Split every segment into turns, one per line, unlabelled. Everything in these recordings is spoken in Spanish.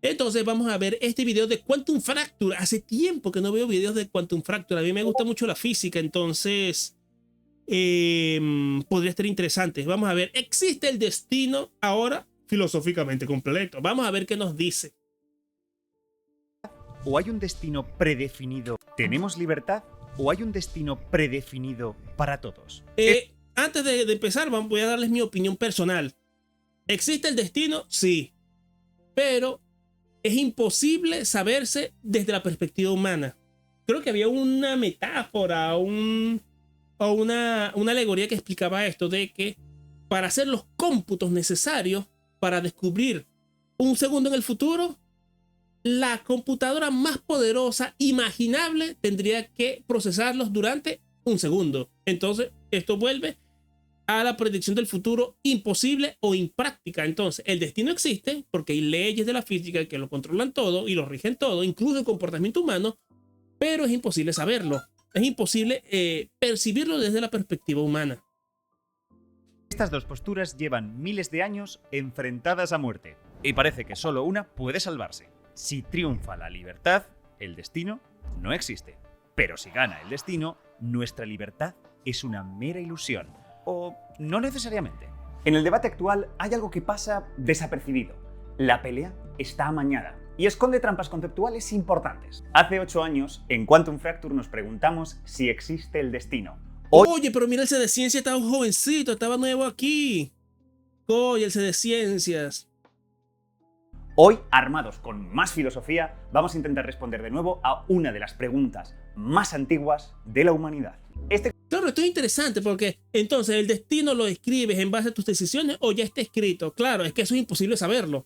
Entonces vamos a ver este video de Quantum Fracture. Hace tiempo que no veo videos de Quantum Fracture. A mí me gusta mucho la física, entonces podría estar interesante. Vamos a ver, ¿existe el destino ahora filosóficamente completo? Vamos a ver qué nos dice.
¿O hay un destino predefinido? ¿Tenemos libertad? ¿O hay un destino predefinido para todos?
Antes de empezar, voy a darles mi opinión personal. ¿Existe el destino? Sí. Pero es imposible saberse desde la perspectiva humana. Creo que había una metáfora o una alegoría que explicaba esto, de que para hacer los cómputos necesarios para descubrir un segundo en el futuro, la computadora más poderosa imaginable tendría que procesarlos durante un segundo. Entonces, esto vuelve a la predicción del futuro imposible o impráctica. Entonces, el destino existe porque hay leyes de la física que lo controlan todo y lo rigen todo, incluso el comportamiento humano, pero es imposible saberlo. Es imposible percibirlo desde la perspectiva humana.
Estas dos posturas llevan miles de años enfrentadas a muerte, y parece que solo una puede salvarse. Si triunfa la libertad, el destino no existe. Pero si gana el destino, nuestra libertad es una mera ilusión. O no necesariamente. En el debate actual hay algo que pasa desapercibido. La pelea está amañada y esconde trampas conceptuales importantes. Hace 8 años, en Quantum Fracture nos preguntamos si existe el destino.
Oye, pero mira, el C de Ciencias estaba un jovencito, estaba nuevo aquí. Oye, el C de Ciencias.
Hoy, armados con más filosofía, vamos a intentar responder de nuevo a una de las preguntas más antiguas de la humanidad.
Claro, esto es interesante porque entonces el destino lo escribes en base a tus decisiones o ya está escrito. Claro, es que eso es imposible saberlo.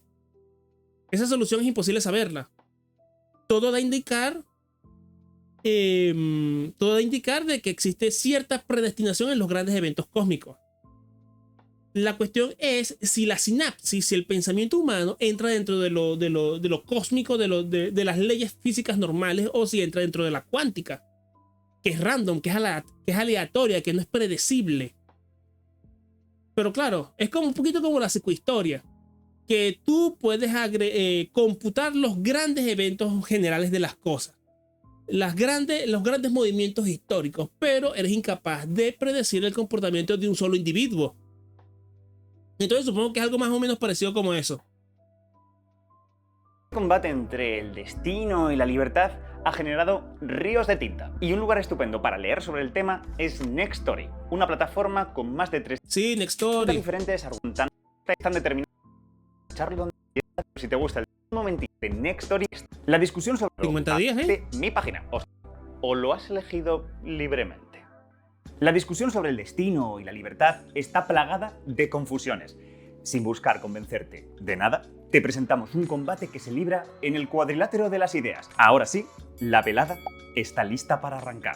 Esa solución es imposible saberla. Todo da a indicar de que existe cierta predestinación en los grandes eventos cósmicos. La cuestión es si la sinapsis, si el pensamiento humano entra dentro de lo cósmico, de las leyes físicas normales, o si entra dentro de la cuántica, que es random, que es aleatoria, que no es predecible. Pero claro, es como un poquito como la psicohistoria, que tú puedes computar los grandes eventos generales de las cosas, los grandes movimientos históricos, pero eres incapaz de predecir el comportamiento de un solo individuo. Entonces supongo que es algo más o menos parecido como eso.
El combate entre el destino y la libertad ha generado ríos de tinta. Y un lugar estupendo para leer sobre el tema es Nextory, una plataforma con más de 3
Nextory.
diferentes argumentos. Están determinados si te gusta el momentito de Nextory. La discusión sobre
50 días,
mi página. O lo has elegido libremente. La discusión sobre el destino y la libertad está plagada de confusiones. Sin buscar convencerte de nada, te presentamos un combate que se libra en el cuadrilátero de las ideas. Ahora sí, la velada está lista para arrancar.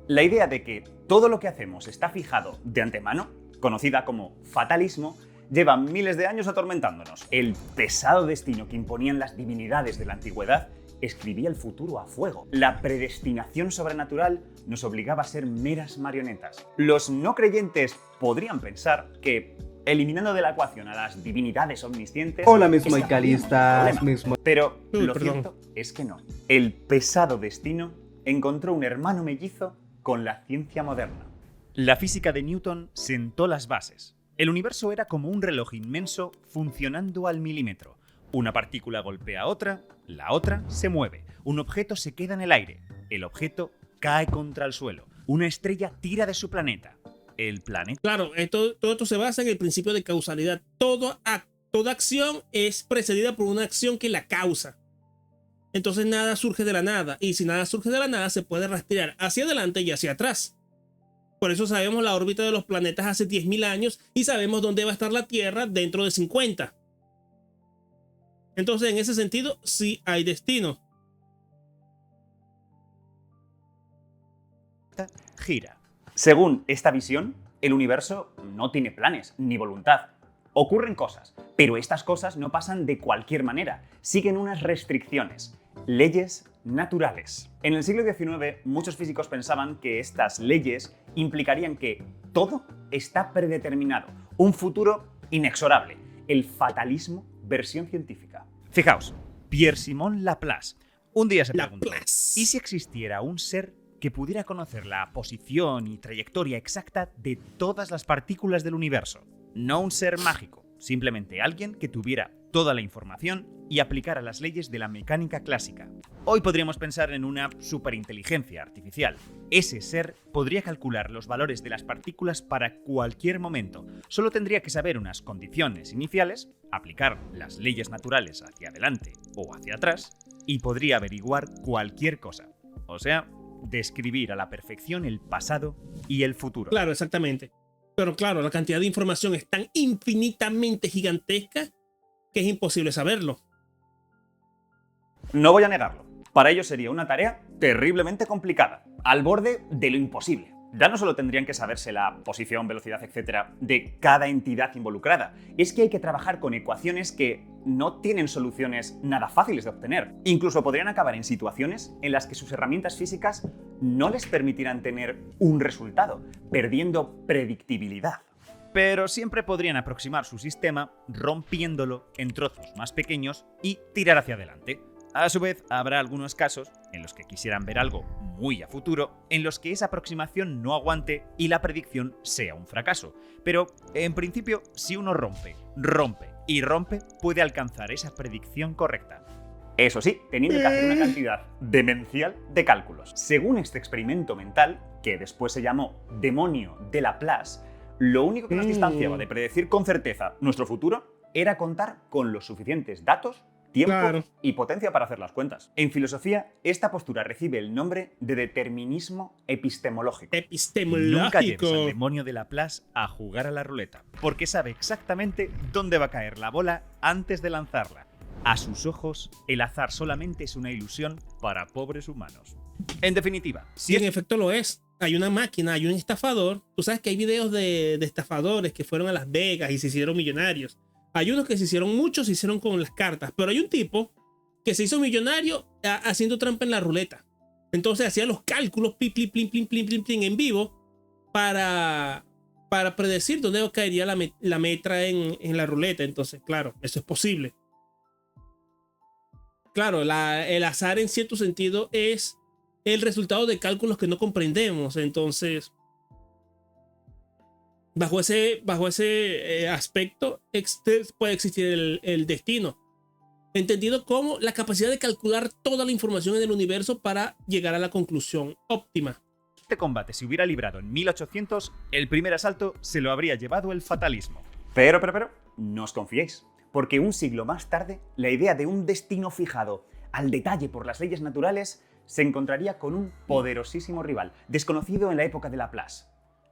La idea de que todo lo que hacemos está fijado de antemano, conocida como fatalismo, lleva miles de años atormentándonos. El pesado destino que imponían las divinidades de la antigüedad escribía el futuro a fuego. La predestinación sobrenatural nos obligaba a ser meras marionetas. Los no creyentes podrían pensar que, eliminando de la ecuación a las divinidades omniscientes...
Hola, mis moicalistas.
Pero lo cierto es que no. El pesado destino encontró un hermano mellizo con la ciencia moderna. La física de Newton sentó las bases. El universo era como un reloj inmenso funcionando al milímetro. Una partícula golpea a otra, la otra se mueve. Un objeto se queda en el aire, el objeto cae contra el suelo. Una estrella tira de su planeta, el planeta...
Claro, todo esto se basa en el principio de causalidad. Toda acción es precedida por una acción que la causa. Entonces nada surge de la nada. Y si nada surge de la nada, se puede rastrear hacia adelante y hacia atrás. Por eso sabemos la órbita de los planetas hace 10.000 años y sabemos dónde va a estar la Tierra dentro de 50. Entonces, en ese sentido, sí hay destino.
Gira. Según esta visión, el universo no tiene planes ni voluntad. Ocurren cosas, pero estas cosas no pasan de cualquier manera. Siguen unas restricciones, leyes naturales. En el siglo XIX, muchos físicos pensaban que estas leyes implicarían que todo está predeterminado, un futuro inexorable, el fatalismo versión científica. Fijaos, Pierre-Simon Laplace. Un día se preguntó,
Laplace.
¿y si existiera un ser que pudiera conocer la posición y trayectoria exacta de todas las partículas del universo? No un ser mágico, simplemente alguien que tuviera toda la información y aplicara las leyes de la mecánica clásica. Hoy podríamos pensar en una superinteligencia artificial. Ese ser podría calcular los valores de las partículas para cualquier momento. Solo tendría que saber unas condiciones iniciales, aplicar las leyes naturales hacia adelante o hacia atrás, y podría averiguar cualquier cosa. O sea, describir a la perfección el pasado y el futuro.
Claro, exactamente. Pero claro, la cantidad de información es tan infinitamente gigantesca que es imposible saberlo.
No voy a negarlo. Para ello sería una tarea terriblemente complicada, al borde de lo imposible. Ya no solo tendrían que saberse la posición, velocidad, etcétera, de cada entidad involucrada, es que hay que trabajar con ecuaciones que no tienen soluciones nada fáciles de obtener. Incluso podrían acabar en situaciones en las que sus herramientas físicas no les permitirán tener un resultado, perdiendo predictibilidad. Pero siempre podrían aproximar su sistema rompiéndolo en trozos más pequeños y tirar hacia adelante. A su vez, habrá algunos casos en los que quisieran ver algo muy a futuro, en los que esa aproximación no aguante y la predicción sea un fracaso. Pero, en principio, si uno rompe y rompe, puede alcanzar esa predicción correcta. Eso sí, teniendo que hacer una cantidad demencial de cálculos. Según este experimento mental, que después se llamó Demonio de Laplace, lo único que nos distanciaba de predecir con certeza nuestro futuro era contar con los suficientes datos, tiempo y potencia para hacer las cuentas. En filosofía, esta postura recibe el nombre de determinismo epistemológico. Nunca lleves al demonio de Laplace a jugar a la ruleta, porque sabe exactamente dónde va a caer la bola antes de lanzarla. A sus ojos, el azar solamente es una ilusión para pobres humanos. En definitiva,
si en efecto lo es. Hay una máquina, hay un estafador. Tú sabes que hay videos de estafadores que fueron a Las Vegas y se hicieron millonarios. Hay unos que se hicieron muchos, se hicieron con las cartas. Pero hay un tipo que se hizo millonario haciendo trampa en la ruleta. Entonces hacía los cálculos plin, plin, plin, plin, plin, plin, plin, en vivo para predecir dónde caería la metra en la ruleta. Entonces, claro, eso es posible. Claro, el azar en cierto sentido es el resultado de cálculos que no comprendemos. Entonces, bajo ese aspecto puede existir el destino, entendido como la capacidad de calcular toda la información en el universo para llegar a la conclusión óptima.
Este combate se hubiera librado en 1800, el primer asalto se lo habría llevado el fatalismo. Pero, no os confiéis, porque un siglo más tarde, la idea de un destino fijado al detalle por las leyes naturales se encontraría con un poderosísimo rival, desconocido en la época de Laplace: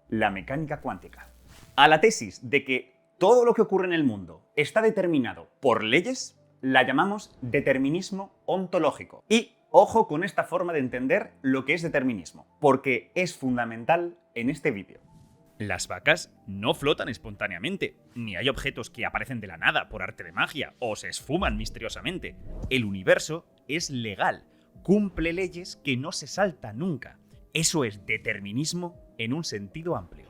la mecánica cuántica. A la tesis de que todo lo que ocurre en el mundo está determinado por leyes, la llamamos determinismo ontológico. Y ojo con esta forma de entender lo que es determinismo, porque es fundamental en este vídeo. Las vacas no flotan espontáneamente, ni hay objetos que aparecen de la nada por arte de magia o se esfuman misteriosamente. El universo es legal, cumple leyes que no se salta nunca. Eso es determinismo en un sentido amplio.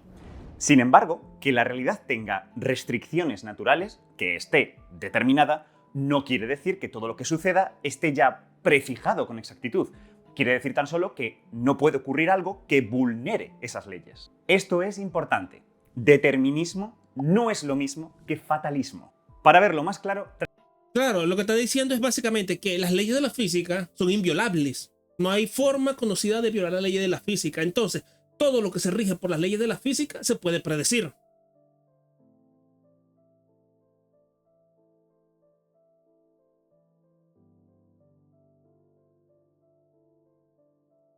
Sin embargo, que la realidad tenga restricciones naturales, que esté determinada, no quiere decir que todo lo que suceda esté ya prefijado con exactitud. Quiere decir tan solo que no puede ocurrir algo que vulnere esas leyes. Esto es importante. Determinismo no es lo mismo que fatalismo. Para verlo más claro...
Claro, lo que está diciendo es básicamente que las leyes de la física son inviolables. No hay forma conocida de violar la ley de la física. Entonces, todo lo que se rige por las leyes de la física se puede predecir.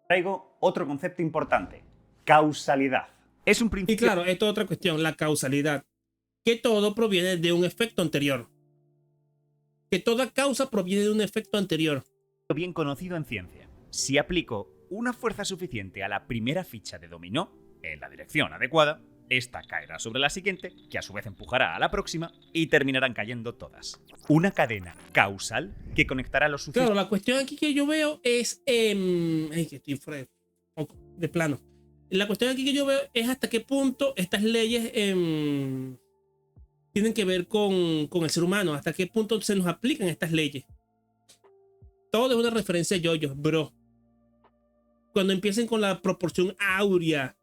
Traigo otro concepto importante: causalidad. Es un principio...
Y claro, esto es otra cuestión, la causalidad. Que todo proviene de un efecto anterior. Que toda causa proviene de un efecto anterior.
Bien conocido en ciencia. Si aplico una fuerza suficiente a la primera ficha de dominó en la dirección adecuada, esta caerá sobre la siguiente, que a su vez empujará a la próxima y terminarán cayendo todas. Una cadena causal que conectará los sucesos.
Claro, la cuestión aquí que yo veo es... que estoy fuera de plano. La cuestión aquí que yo veo es hasta qué punto estas leyes tienen que ver con el ser humano, hasta qué punto se nos aplican estas leyes. Todo es una referencia a yoyos, bro. Cuando empiecen con la proporción áurea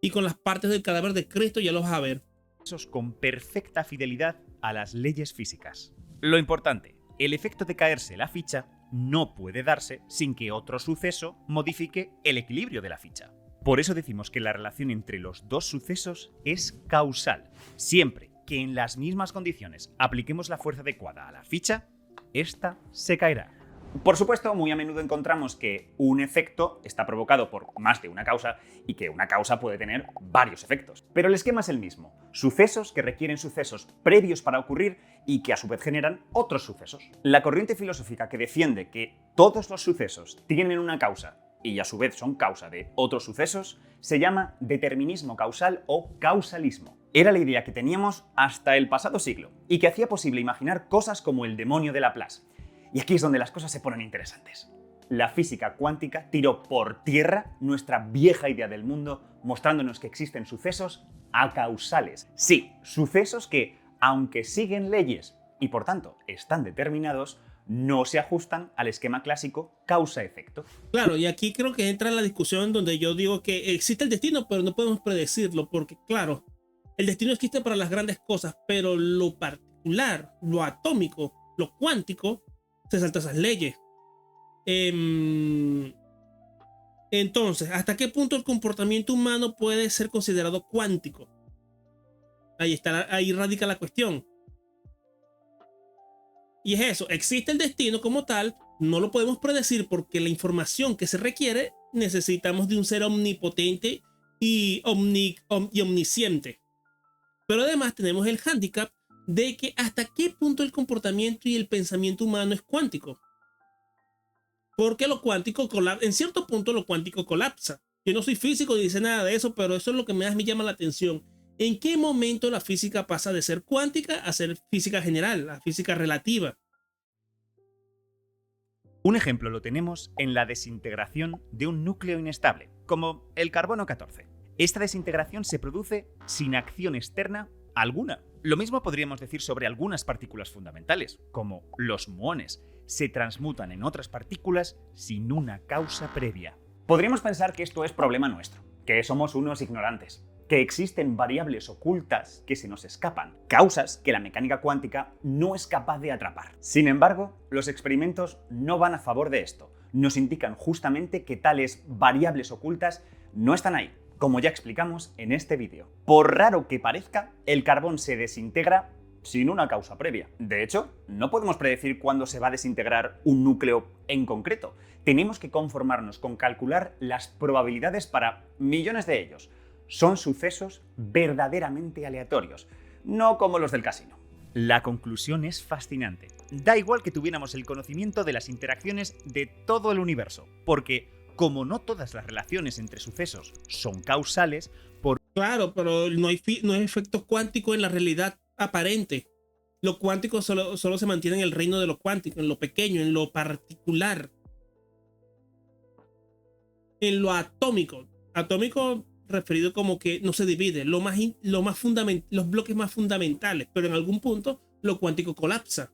y con las partes del cadáver de Cristo, ya los vas a ver.
Con perfecta fidelidad a las leyes físicas. Lo importante, el efecto de caerse la ficha no puede darse sin que otro suceso modifique el equilibrio de la ficha. Por eso decimos que la relación entre los dos sucesos es causal. Siempre que en las mismas condiciones apliquemos la fuerza adecuada a la ficha, esta se caerá. Por supuesto, muy a menudo encontramos que un efecto está provocado por más de una causa y que una causa puede tener varios efectos. Pero el esquema es el mismo. Sucesos que requieren sucesos previos para ocurrir y que a su vez generan otros sucesos. La corriente filosófica que defiende que todos los sucesos tienen una causa y a su vez son causa de otros sucesos se llama determinismo causal o causalismo. Era la idea que teníamos hasta el pasado siglo y que hacía posible imaginar cosas como el demonio de Laplace. Y aquí es donde las cosas se ponen interesantes. La física cuántica tiró por tierra nuestra vieja idea del mundo, mostrándonos que existen sucesos acausales. Sí, sucesos que, aunque siguen leyes y por tanto están determinados, no se ajustan al esquema clásico causa-efecto.
Claro, y aquí creo que entra la discusión donde yo digo que existe el destino, pero no podemos predecirlo, porque claro, el destino existe para las grandes cosas, pero lo particular, lo atómico, lo cuántico, se salta esas leyes. Entonces, ¿hasta qué punto el comportamiento humano puede ser considerado cuántico? Ahí radica la cuestión. Y es eso, existe el destino como tal, no lo podemos predecir porque la información que se requiere necesitamos de un ser omnipotente y omnisciente. Pero además tenemos el hándicap de que hasta qué punto el comportamiento y el pensamiento humano es cuántico. Porque lo cuántico colapsa, en cierto punto lo cuántico colapsa. Yo no soy físico ni dice nada de eso, pero eso es lo que más me llama la atención. ¿En qué momento la física pasa de ser cuántica a ser física general, la física relativa?
Un ejemplo lo tenemos en la desintegración de un núcleo inestable, como el carbono 14. Esta desintegración se produce sin acción externa alguna. Lo mismo podríamos decir sobre algunas partículas fundamentales, como los muones. Se transmutan en otras partículas sin una causa previa. Podríamos pensar que esto es problema nuestro, que somos unos ignorantes, que existen variables ocultas que se nos escapan, causas que la mecánica cuántica no es capaz de atrapar. Sin embargo, los experimentos no van a favor de esto. Nos indican justamente que tales variables ocultas no están ahí, como ya explicamos en este vídeo. Por raro que parezca, el carbón se desintegra sin una causa previa. De hecho, no podemos predecir cuándo se va a desintegrar un núcleo en concreto. Tenemos que conformarnos con calcular las probabilidades para millones de ellos. Son sucesos verdaderamente aleatorios, no como los del casino. La conclusión es fascinante. Da igual que tuviéramos el conocimiento de las interacciones de todo el universo, porque como no todas las relaciones entre sucesos son causales,
Claro, pero no hay efecto cuántico en la realidad aparente. Lo cuántico solo se mantiene en el reino de lo cuántico, en lo pequeño, en lo particular, en lo atómico. Atómico referido como que no se divide, los bloques más fundamentales, pero en algún punto lo cuántico colapsa,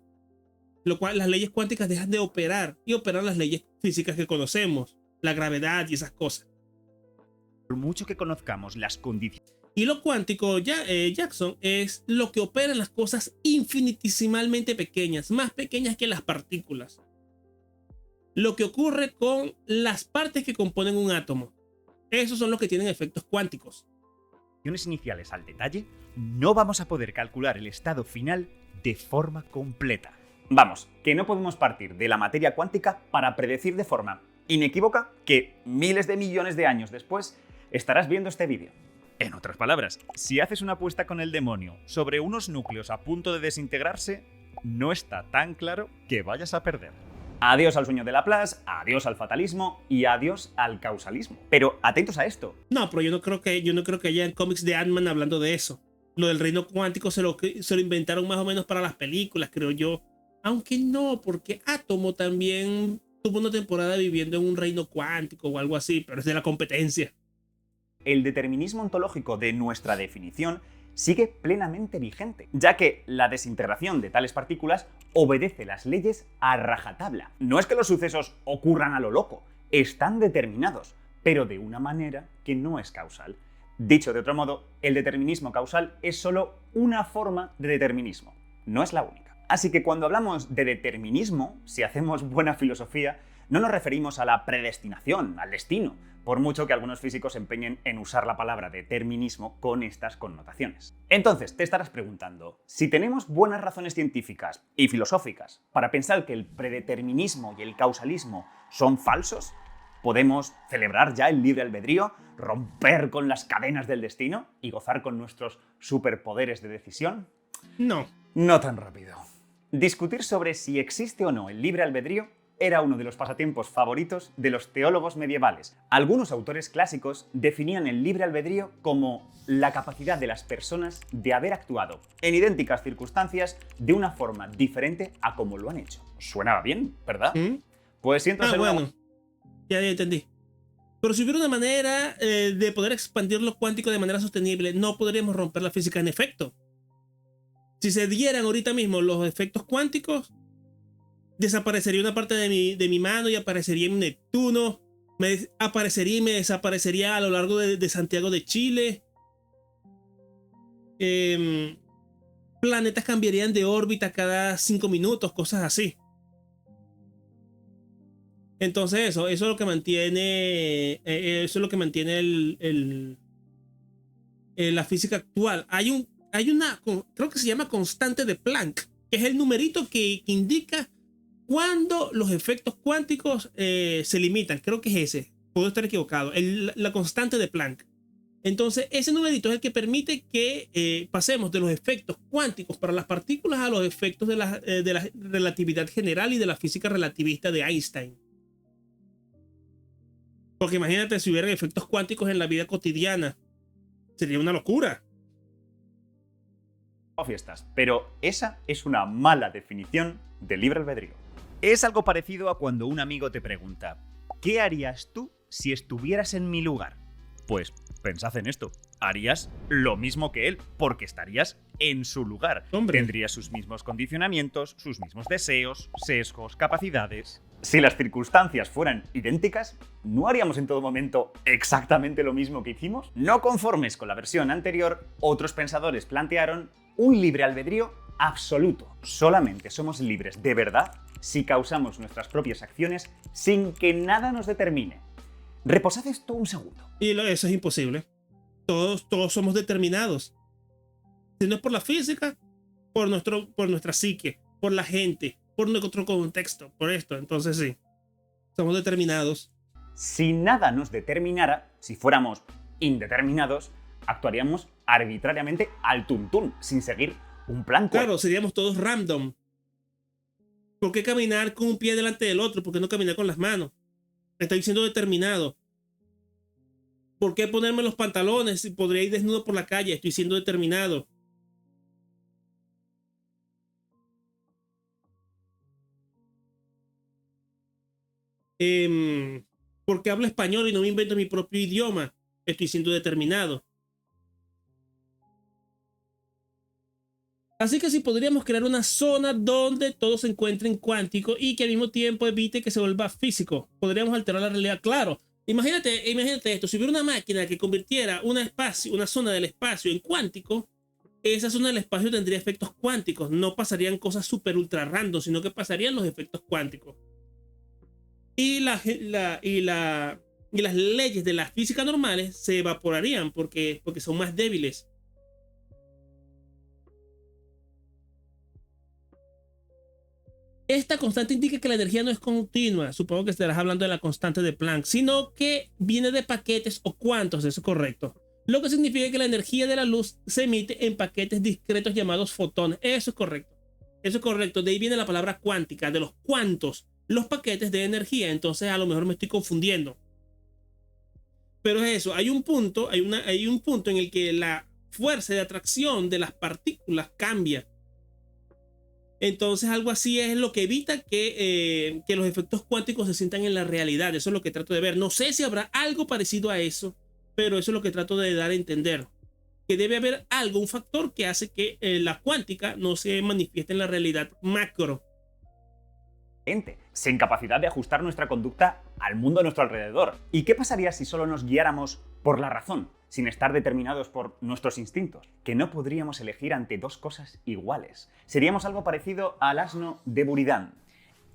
lo cual las leyes cuánticas dejan de operar y operan las leyes físicas que conocemos, la gravedad y esas cosas.
por mucho que conozcamos las condiciones.
Y lo cuántico, Jackson, es lo que opera en las cosas infinitesimalmente pequeñas, más pequeñas que las partículas. Lo que ocurre con las partes que componen un átomo. Esos son los que tienen efectos cuánticos.
Iniciales al detalle, no vamos a poder calcular el estado final de forma completa. Vamos, que no podemos partir de la materia cuántica para predecir de forma inequívoca que miles de millones de años después estarás viendo este vídeo. En otras palabras, si haces una apuesta con el demonio sobre unos núcleos a punto de desintegrarse, no está tan claro que vayas a perder. Adiós al sueño de Laplace, adiós al fatalismo y adiós al causalismo. Pero atentos a esto.
No, pero yo no creo que haya cómics de Ant-Man hablando de eso. Lo del reino cuántico se lo inventaron más o menos para las películas, creo yo. Aunque no, porque Átomo también tuvo una temporada viviendo en un reino cuántico o algo así, pero es de la competencia.
El determinismo ontológico de nuestra definición sigue plenamente vigente, ya que la desintegración de tales partículas obedece las leyes a rajatabla. No es que los sucesos ocurran a lo loco, están determinados, pero de una manera que no es causal. Dicho de otro modo, el determinismo causal es solo una forma de determinismo, no es la única. Así que cuando hablamos de determinismo, si hacemos buena filosofía, no nos referimos a la predestinación, al destino, por mucho que algunos físicos se empeñen en usar la palabra determinismo con estas connotaciones. Entonces, te estarás preguntando, si tenemos buenas razones científicas y filosóficas para pensar que el predeterminismo y el causalismo son falsos, ¿podemos celebrar ya el libre albedrío, romper con las cadenas del destino y gozar con nuestros superpoderes de decisión?
No.
No tan rápido. Discutir sobre si existe o no el libre albedrío era uno de los pasatiempos favoritos de los teólogos medievales. Algunos autores clásicos definían el libre albedrío como la capacidad de las personas de haber actuado en idénticas circunstancias de una forma diferente a como lo han hecho. Suena bien, ¿verdad? Pues siento ser
bueno. Ya entendí. Pero si hubiera una manera de poder expandir lo cuántico de manera sostenible, no podríamos romper la física en efecto. Si se dieran ahorita mismo los efectos cuánticos, desaparecería una parte de mi mano y aparecería en Neptuno, aparecería y me desaparecería a lo largo de Santiago de Chile. Planetas cambiarían de órbita cada 5 minutos, cosas así. Entonces eso es lo que mantiene la física actual. Hay una, creo que se llama constante de Planck, que es el numerito que indica cuando los efectos cuánticos se limitan. Creo que es ese, puedo estar equivocado, la constante de Planck. Entonces ese numerito es el que permite que pasemos de los efectos cuánticos para las partículas a los efectos de la relatividad general y de la física relativista de Einstein. Porque imagínate si hubieran efectos cuánticos en la vida cotidiana, sería una locura.
Fiestas, pero esa es una mala definición de libre albedrío. Es algo parecido a cuando un amigo te pregunta, ¿qué harías tú si estuvieras en mi lugar? Pues pensad en esto, harías lo mismo que él, porque estarías en su lugar.
Hombre.
Tendrías sus mismos condicionamientos, sus mismos deseos, sesgos, capacidades. Si las circunstancias fueran idénticas, ¿no haríamos en todo momento exactamente lo mismo que hicimos? No conformes con la versión anterior, otros pensadores plantearon un libre albedrío absoluto. Solamente somos libres de verdad si causamos nuestras propias acciones sin que nada nos determine. Reposad esto un segundo.
Y eso es imposible. Todos somos determinados. Si no es por la física, por nuestra psique, por la gente, por nuestro contexto, por esto. Entonces sí, somos determinados.
Si nada nos determinara, si fuéramos indeterminados, actuaríamos arbitrariamente al tuntún, sin seguir un plan.
Claro, seríamos todos random. ¿Por qué caminar con un pie delante del otro? ¿Por qué no caminar con las manos? Estoy siendo determinado. ¿Por qué ponerme los pantalones si podría ir desnudo por la calle? Estoy siendo determinado. ¿Por qué hablo español y no me invento mi propio idioma? Estoy siendo determinado. Así que si podríamos crear una zona donde todo se encuentre en cuántico y que al mismo tiempo evite que se vuelva físico, podríamos alterar la realidad. Claro, imagínate esto, si hubiera una máquina que convirtiera una zona del espacio en cuántico, esa zona del espacio tendría efectos cuánticos, no pasarían cosas super ultra random, sino que pasarían los efectos cuánticos. Y las leyes de la física normales se evaporarían porque son más débiles. Esta constante indica que la energía no es continua, supongo que estarás hablando de la constante de Planck, sino que viene de paquetes o cuantos, eso es correcto. Lo que significa que la energía de la luz se emite en paquetes discretos llamados fotones, eso es correcto. Eso es correcto, de ahí viene la palabra cuántica, de los cuantos, los paquetes de energía, entonces a lo mejor me estoy confundiendo. Pero es eso, hay un punto en el que la fuerza de atracción de las partículas cambia. Entonces algo así es lo que evita que los efectos cuánticos se sientan en la realidad. Eso es lo que trato de ver. No sé si habrá algo parecido a eso, pero eso es lo que trato de dar a entender. que debe haber algo, un factor que hace que la cuántica no se manifieste en la realidad macro.
Sin capacidad de ajustar nuestra conducta al mundo a nuestro alrededor. ¿Y qué pasaría si solo nos guiáramos por la razón, sin estar determinados por nuestros instintos? Que no podríamos elegir ante dos cosas iguales. Seríamos algo parecido al asno de Buridan.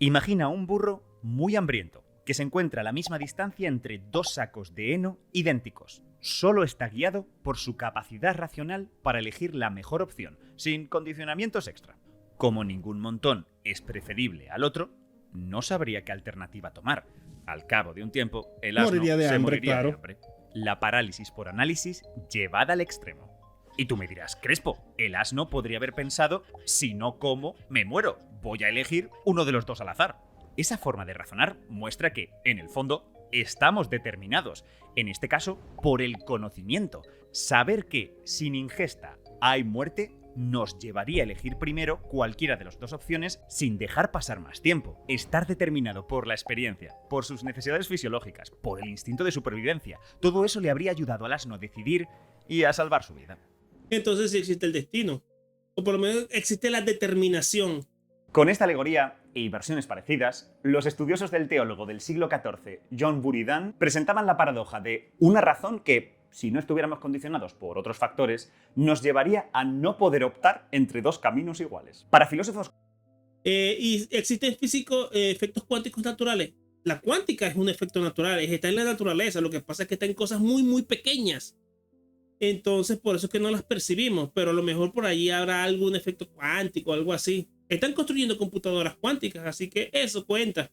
Imagina un burro muy hambriento, que se encuentra a la misma distancia entre dos sacos de heno idénticos. Solo está guiado por su capacidad racional para elegir la mejor opción, sin condicionamientos extra. Como ningún montón es preferible al otro, no sabría qué alternativa tomar. Al cabo de un tiempo, el asno
Moriría de
se
hambre,
moriría
claro.
de hambre. La parálisis por análisis llevada al extremo. Y tú me dirás, Crespo, el asno podría haber pensado, si no como, me muero. Voy a elegir uno de los dos al azar. Esa forma de razonar muestra que, en el fondo, estamos determinados, en este caso, por el conocimiento. Saber que, sin ingesta, hay muerte nos llevaría a elegir primero cualquiera de las dos opciones sin dejar pasar más tiempo. Estar determinado por la experiencia, por sus necesidades fisiológicas, por el instinto de supervivencia, todo eso le habría ayudado al asno a decidir y a salvar su vida.
Entonces sí existe el destino, o por lo menos existe la determinación.
Con esta alegoría y versiones parecidas, los estudiosos del teólogo del siglo XIV, John Buridan, presentaban la paradoja de una razón que, si no estuviéramos condicionados por otros factores, nos llevaría a no poder optar entre dos caminos iguales. Para filósofos...
Y existen en físico efectos cuánticos naturales. La cuántica es un efecto natural, está en la naturaleza. Lo que pasa es que está en cosas muy, muy pequeñas. Entonces, por eso es que no las percibimos. Pero a lo mejor por ahí habrá algún efecto cuántico, algo así. Están construyendo computadoras cuánticas, así que eso cuenta.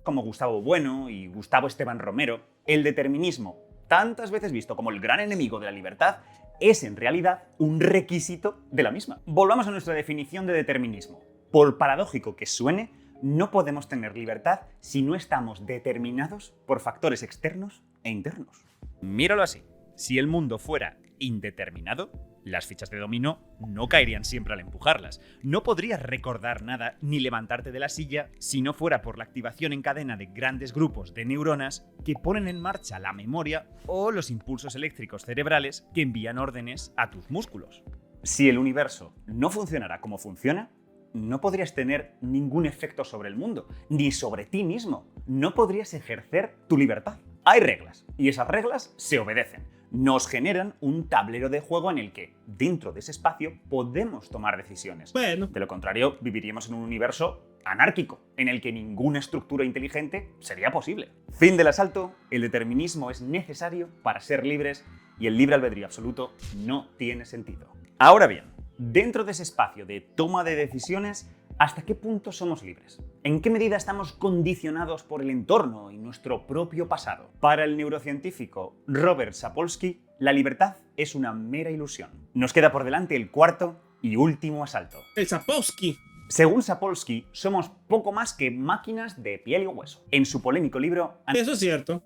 Como Gustavo Bueno y Gustavo Esteban Romero, el determinismo, tantas veces visto como el gran enemigo de la libertad, es en realidad un requisito de la misma. Volvamos a nuestra definición de determinismo. Por paradójico que suene, no podemos tener libertad si no estamos determinados por factores externos e internos. Míralo así. Si el mundo fuera indeterminado, las fichas de dominó no caerían siempre al empujarlas. No podrías recordar nada ni levantarte de la silla si no fuera por la activación en cadena de grandes grupos de neuronas que ponen en marcha la memoria o los impulsos eléctricos cerebrales que envían órdenes a tus músculos. Si el universo no funcionara como funciona, no podrías tener ningún efecto sobre el mundo, ni sobre ti mismo. No podrías ejercer tu libertad. Hay reglas, y esas reglas se obedecen. Nos generan un tablero de juego en el que, dentro de ese espacio, podemos tomar decisiones.
Bueno,
De lo contrario, viviríamos en un universo anárquico, en el que ninguna estructura inteligente sería posible. Fin del asalto, el determinismo es necesario para ser libres y el libre albedrío absoluto no tiene sentido. Ahora bien, dentro de ese espacio de toma de decisiones, ¿hasta qué punto somos libres? ¿En qué medida estamos condicionados por el entorno y nuestro propio pasado? Para el neurocientífico Robert Sapolsky, la libertad es una mera ilusión. Nos queda por delante el cuarto y último asalto.
el Sapolsky.
Según Sapolsky, somos poco más que máquinas de piel y hueso. En su polémico libro...
Eso es cierto.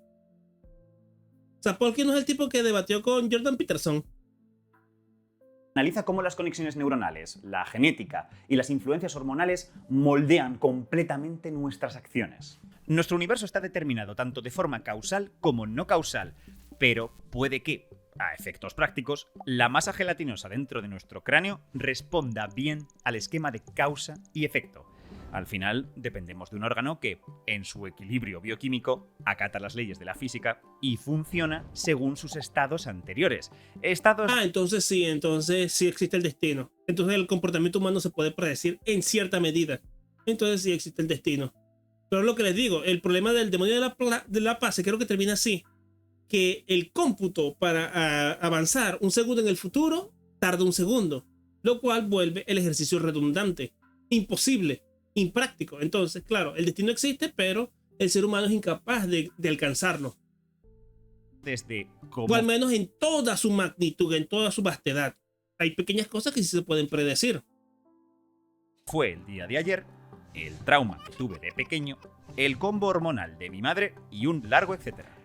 Sapolsky no es el tipo que debatió con Jordan Peterson.
Analiza cómo las conexiones neuronales, la genética y las influencias hormonales moldean completamente nuestras acciones. Nuestro universo está determinado tanto de forma causal como no causal, pero puede que, a efectos prácticos, la masa gelatinosa dentro de nuestro cráneo responda bien al esquema de causa y efecto. Al final, dependemos de un órgano que, en su equilibrio bioquímico, acata las leyes de la física y funciona según sus estados anteriores.
Entonces sí existe el destino. Entonces el comportamiento humano se puede predecir en cierta medida. Entonces sí existe el destino. Pero lo que les digo, el problema del demonio de la paz, creo que termina así. Que el cómputo para avanzar un segundo en el futuro tarda un segundo. Lo cual vuelve el ejercicio redundante. Imposible. Impráctico. Entonces, claro, el destino existe, pero el ser humano es incapaz de alcanzarlo. O al menos en toda su magnitud, en toda su vastedad. Hay pequeñas cosas que sí se pueden predecir.
Fue el día de ayer, el trauma que tuve de pequeño, el combo hormonal de mi madre y un largo etcétera.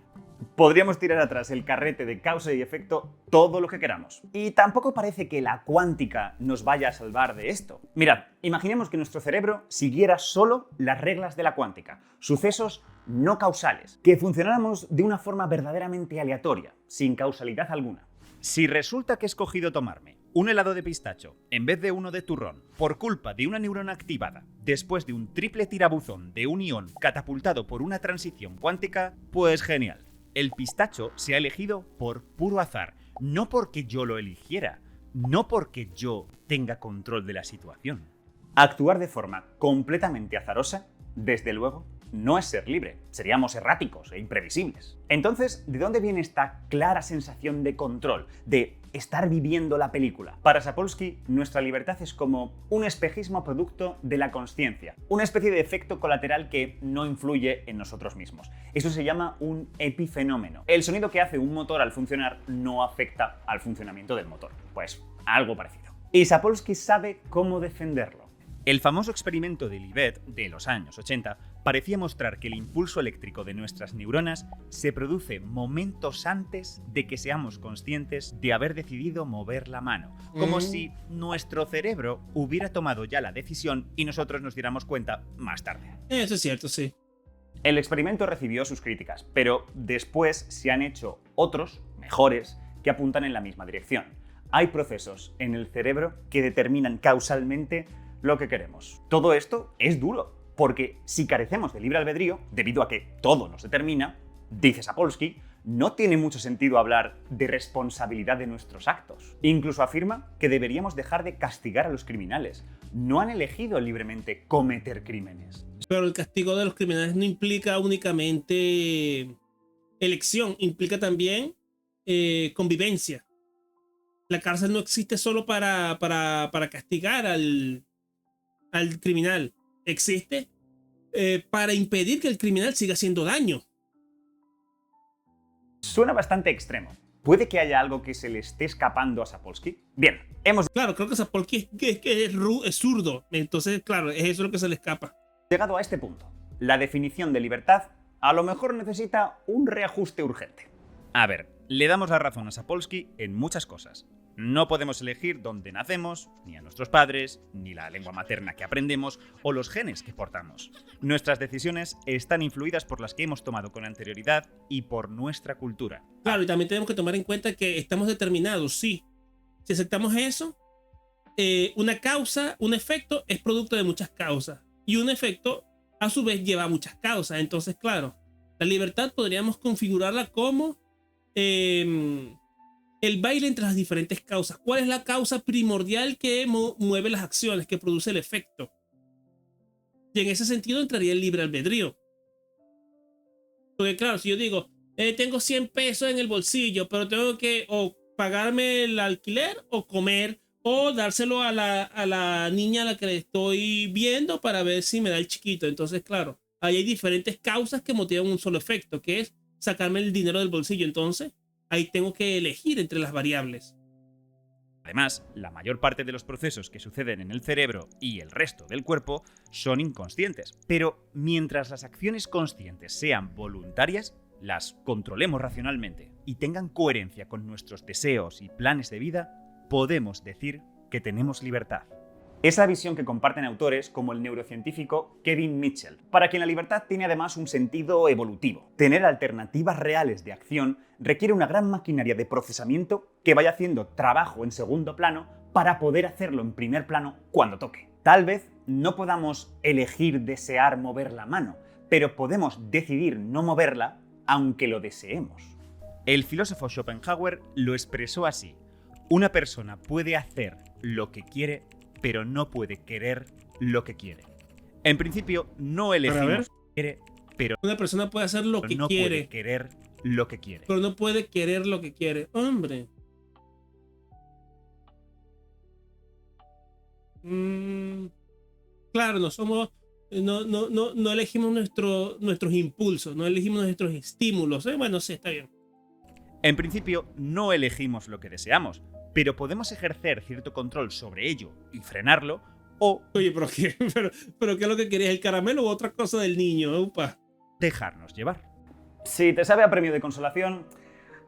Podríamos tirar atrás el carrete de causa y efecto todo lo que queramos. Y tampoco parece que la cuántica nos vaya a salvar de esto. Mirad, imaginemos que nuestro cerebro siguiera solo las reglas de la cuántica, sucesos no causales, que funcionáramos de una forma verdaderamente aleatoria, sin causalidad alguna. Si resulta que he escogido tomarme un helado de pistacho en vez de uno de turrón por culpa de una neurona activada después de un triple tirabuzón de un ión catapultado por una transición cuántica, pues genial. El pistacho se ha elegido por puro azar, no porque yo lo eligiera, no porque yo tenga control de la situación. Actuar de forma completamente azarosa, desde luego, no es ser libre. Seríamos erráticos e imprevisibles. Entonces, ¿de dónde viene esta clara sensación de control, de estar viviendo la película? Para Sapolsky, nuestra libertad es como un espejismo producto de la consciencia, una especie de efecto colateral que no influye en nosotros mismos. Eso se llama un epifenómeno. El sonido que hace un motor al funcionar no afecta al funcionamiento del motor. Pues algo parecido. Y Sapolsky sabe cómo defenderlo. El famoso experimento de Libet de los años 80 parecía mostrar que el impulso eléctrico de nuestras neuronas se produce momentos antes de que seamos conscientes de haber decidido mover la mano, como si nuestro cerebro hubiera tomado ya la decisión y nosotros nos diéramos cuenta más tarde.
Eso es cierto, sí.
El experimento recibió sus críticas, pero después se han hecho otros, mejores, que apuntan en la misma dirección. Hay procesos en el cerebro que determinan causalmente lo que queremos. Todo esto es duro, porque si carecemos de libre albedrío, debido a que todo nos determina, dice Sapolsky, no tiene mucho sentido hablar de responsabilidad de nuestros actos. Incluso afirma que deberíamos dejar de castigar a los criminales. No han elegido libremente cometer crímenes.
Pero el castigo de los criminales no implica únicamente elección, implica también convivencia. La cárcel no existe solo para castigar al criminal, existe para impedir que el criminal siga haciendo daño.
Suena bastante extremo. ¿Puede que haya algo que se le esté escapando a Sapolsky? Bien, hemos
Claro, creo que Sapolsky es zurdo, entonces claro, es eso lo que se le escapa.
llegado a este punto. La definición de libertad a lo mejor necesita un reajuste urgente. A ver, le damos la razón a Sapolsky en muchas cosas. No podemos elegir dónde nacemos, ni a nuestros padres, ni la lengua materna que aprendemos o los genes que portamos. Nuestras decisiones están influidas por las que hemos tomado con anterioridad y por nuestra cultura.
Claro, y también tenemos que tomar en cuenta que estamos determinados, sí. Si aceptamos eso, una causa, un efecto es producto de muchas causas. Y un efecto, a su vez, lleva a muchas causas. Entonces, claro, la libertad podríamos configurarla como el baile entre las diferentes causas. ¿Cuál es la causa primordial que mueve las acciones, que produce el efecto? Y en ese sentido entraría el libre albedrío. Porque claro, si yo digo, tengo 100 pesos en el bolsillo, pero tengo que o pagarme el alquiler o comer o dárselo a la niña a la que le estoy viendo para ver si me da el chiquito. Entonces, claro, ahí hay diferentes causas que motivan un solo efecto, que es sacarme el dinero del bolsillo. Entonces, ahí tengo que elegir entre las variables.
Además, la mayor parte de los procesos que suceden en el cerebro y el resto del cuerpo son inconscientes. Pero mientras las acciones conscientes sean voluntarias, las controlemos racionalmente y tengan coherencia con nuestros deseos y planes de vida, podemos decir que tenemos libertad. Es la visión que comparten autores como el neurocientífico Kevin Mitchell, para quien la libertad tiene además un sentido evolutivo. Tener alternativas reales de acción requiere una gran maquinaria de procesamiento que vaya haciendo trabajo en segundo plano para poder hacerlo en primer plano cuando toque. Tal vez no podamos elegir desear mover la mano, pero podemos decidir no moverla aunque lo deseemos. El filósofo Schopenhauer lo expresó así: una persona puede hacer lo que quiere, pero no puede querer lo que quiere. En principio, no elegimos lo que quiere, pero
una persona puede hacer lo que
no
quiere,
puede querer lo que quiere.
pero no puede querer lo que quiere. Hombre. Claro, no elegimos nuestros impulsos, no elegimos nuestros estímulos. Bueno, sí, está bien.
En principio, no elegimos lo que deseamos, pero podemos ejercer cierto control sobre ello y frenarlo, o
Oye, ¿pero qué? ¿Pero qué es lo que querías? ¿El caramelo o otra cosa del niño? Upa.
dejarnos llevar. Si te sabe a premio de consolación,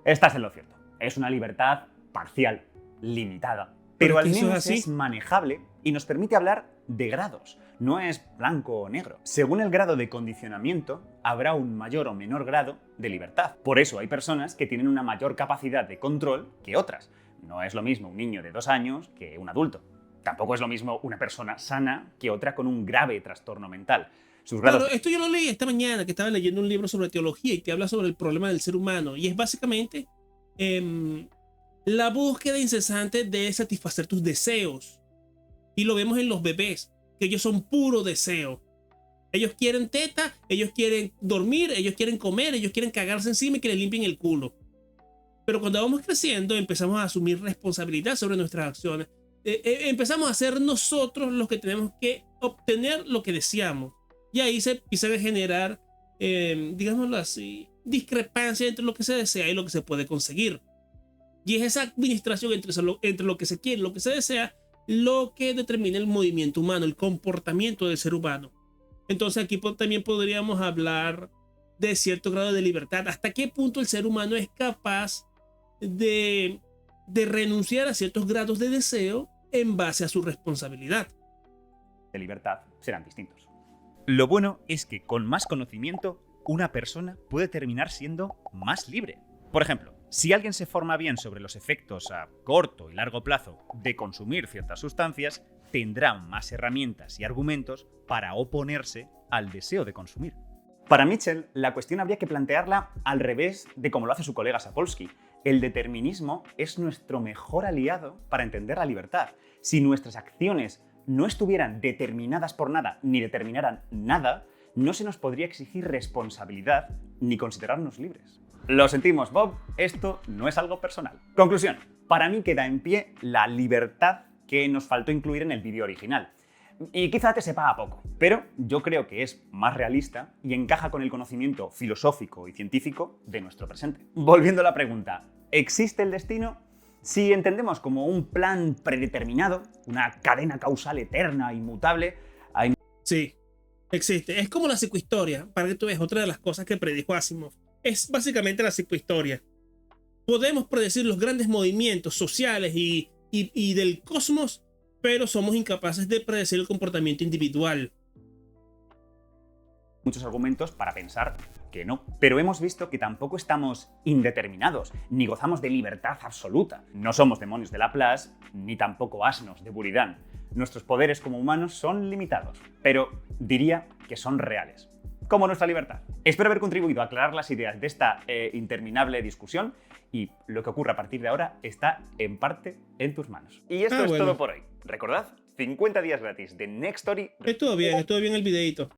estás en lo cierto. Es una libertad parcial, limitada, pero al menos es manejable y nos permite hablar de grados. no es blanco o negro. Según el grado de condicionamiento, habrá un mayor o menor grado de libertad. Por eso hay personas que tienen una mayor capacidad de control que otras. No es lo mismo un niño de 2 años que un adulto. Tampoco es lo mismo una persona sana que otra con un grave trastorno mental. Sus grados...
Claro, esto yo lo leí esta mañana, que estaba leyendo un libro sobre teología y te habla sobre el problema del ser humano. Y es básicamente la búsqueda incesante de satisfacer tus deseos. Y lo vemos en los bebés, que ellos son puro deseo. Ellos quieren teta, ellos quieren dormir, ellos quieren comer, ellos quieren cagarse encima y que le limpien el culo. Pero cuando vamos creciendo empezamos a asumir responsabilidad sobre nuestras acciones. Empezamos a ser nosotros los que tenemos que obtener lo que deseamos. Y ahí se empiezan a generar, digámoslo así, discrepancia entre lo que se desea y lo que se puede conseguir. Y es esa administración entre lo que se quiere y lo que se desea lo que determina el movimiento humano, el comportamiento del ser humano. Entonces aquí también podríamos hablar de cierto grado de libertad. ¿Hasta qué punto el ser humano es capaz de renunciar a ciertos grados de deseo en base a su responsabilidad?
De libertad serán distintos. Lo bueno es que con más conocimiento, una persona puede terminar siendo más libre. Por ejemplo, si alguien se forma bien sobre los efectos a corto y largo plazo de consumir ciertas sustancias, tendrá más herramientas y argumentos para oponerse al deseo de consumir. Para Mitchell, la cuestión habría que plantearla al revés de como lo hace su colega Sapolsky. El determinismo es nuestro mejor aliado para entender la libertad. Si nuestras acciones no estuvieran determinadas por nada ni determinaran nada, no se nos podría exigir responsabilidad ni considerarnos libres. Lo sentimos, Bob, esto no es algo personal. Conclusión, para mí queda en pie la libertad que nos faltó incluir en el vídeo original. Y quizá te sepa a poco, pero yo creo que es más realista y encaja con el conocimiento filosófico y científico de nuestro presente. Volviendo a la pregunta, ¿existe el destino? Si entendemos como un plan predeterminado, una cadena causal eterna, inmutable, hay...
Sí, existe. Es como la psicohistoria, para que tú veas otra de las cosas que predijo Asimov. Es básicamente la psicohistoria. Podemos predecir los grandes movimientos sociales y del cosmos, pero somos incapaces de predecir el comportamiento individual.
Muchos argumentos para pensar que no. Pero hemos visto que tampoco estamos indeterminados, ni gozamos de libertad absoluta. No somos demonios de Laplace, ni tampoco asnos de Buridan. Nuestros poderes como humanos son limitados, pero diría que son reales, como nuestra libertad. Espero haber contribuido a aclarar las ideas de esta interminable discusión y lo que ocurra a partir de ahora está en parte en tus manos. Y esto es todo por hoy. Recordad, 50 días gratis de Next Story.
Estuvo bien el videito.